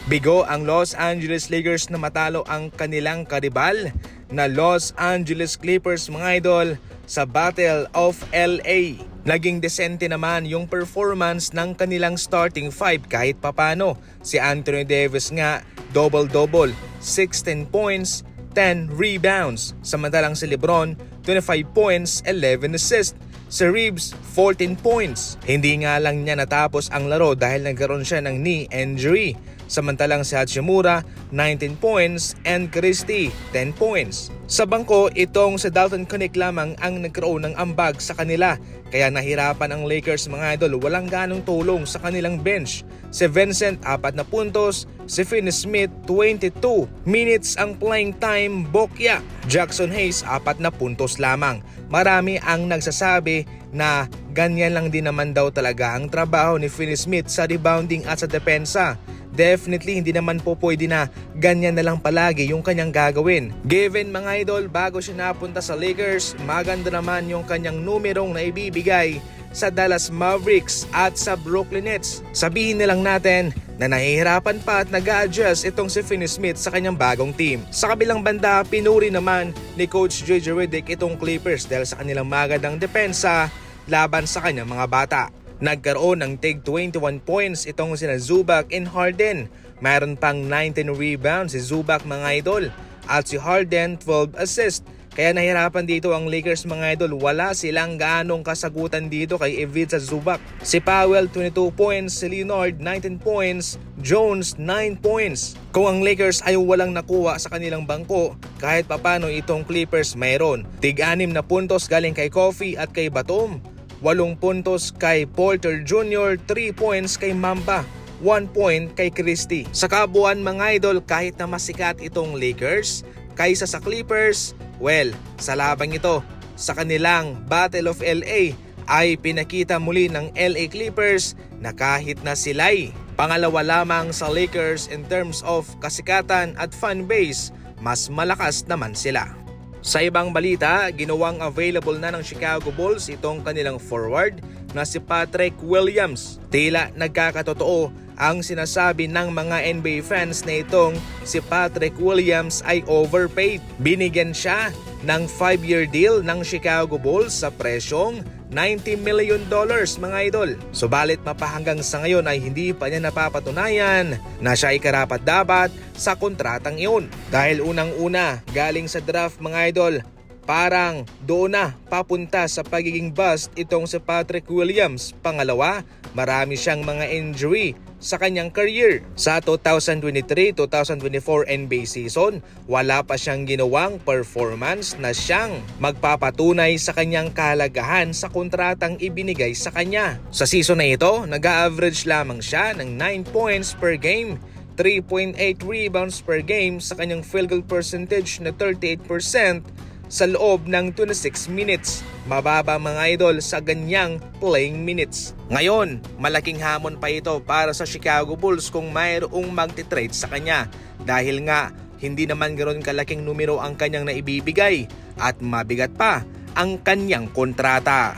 Bigo ang Los Angeles Lakers na matalo ang kanilang karibal na Los Angeles Clippers mga idol sa Battle of LA. Naging desente naman yung performance ng kanilang starting five kahit papano. Si Anthony Davis nga double-double, 16 points, 10 rebounds. Samantalang si LeBron, 25 points, 11 assists. Si Reeves, 14 points. Hindi nga lang niya natapos ang laro dahil nagkaroon siya ng knee injury. Samantalang si Hachimura, 19 points and Christie, 10 points. Sa bangko, itong si Dalton Keunig lamang ang nagkaroon ng ambag sa kanila. Kaya nahirapan ang Lakers mga idol, walang ganong tulong sa kanilang bench. Si Vincent, 4 na puntos. Si Finney Smith, 22 minutes ang playing time, bokya. Jackson Hayes, 4 na puntos lamang. Marami ang nagsasabi na ganyan lang din naman daw talaga ang trabaho ni Finney Smith sa rebounding at sa depensa. Definitely hindi naman po pwede na ganyan na lang palagi yung kanyang gagawin. Given mga idol, bago siya napunta sa Lakers, maganda naman yung kanyang numerong na ibibigay sa Dallas Mavericks at sa Brooklyn Nets. Sabihin na lang natin na nahihirapan pa at nag-a-adjust itong si Finney Smith sa kanyang bagong team. Sa kabilang banda, pinuri naman ni Coach JJ Redick itong Clippers dahil sa kanilang magandang depensa laban sa kanyang mga bata. Nagkaroon ng tig 21 points itong sina Zubac and Harden. Mayroon pang 19 rebounds si Zubac mga idol at si Harden 12 assists. Kaya nahirapan dito ang Lakers mga idol, wala silang gaanong kasagutan dito kay Ivica Zubac. Si Powell 22 points, si Leonard 19 points, Jones 9 points. Kung ang Lakers ay walang nakuha sa kanilang bangko, kahit papano itong Clippers mayroon. Tig-6 na puntos galing kay Coffee at kay Batum. 8 puntos kay Porter Jr., 3 points kay Mamba, 1 point kay Christie. Sa kabuuan mga idol, kahit na masikat itong Lakers kaysa sa Clippers, well, sa labang ito, sa kanilang Battle of LA ay pinakita muli ng LA Clippers na kahit na sila'y pangalawa lamang sa Lakers in terms of kasikatan at fan base, mas malakas naman sila. Sa ibang balita, ginawang available na ng Chicago Bulls itong kanilang forward na si Patrick Williams. Tila nagkakatotoo ang sinasabi ng mga NBA fans na itong si Patrick Williams ay overpaid. Binigyan siya ng 5-year deal ng Chicago Bulls sa presyong $90 million mga idol. Subalit mapahanggang sa ngayon ay hindi pa niya napapatunayan na siya ay karapat-dapat sa kontratang iyon. Dahil unang-una galing sa draft mga idol, parang doon na papunta sa pagiging bust itong si Patrick Williams. Pangalawa, marami siyang mga injury sa kanyang career. Sa 2023-2024 NBA season, wala pa siyang ginawang performance na siyang magpapatunay sa kanyang kahalagahan sa kontratang ibinigay sa kanya. Sa season na ito, nag-a-average lamang siya ng 9 points per game, 3.8 rebounds per game sa kanyang field goal percentage na 38% sa loob ng 26 minutes. Mababa mga idol sa ganyang playing minutes. Ngayon, malaking hamon pa ito para sa Chicago Bulls kung mayroong magtitrade sa kanya. Dahil nga, hindi naman ganoon kalaking numero ang kanyang naibibigay at mabigat pa ang kanyang kontrata.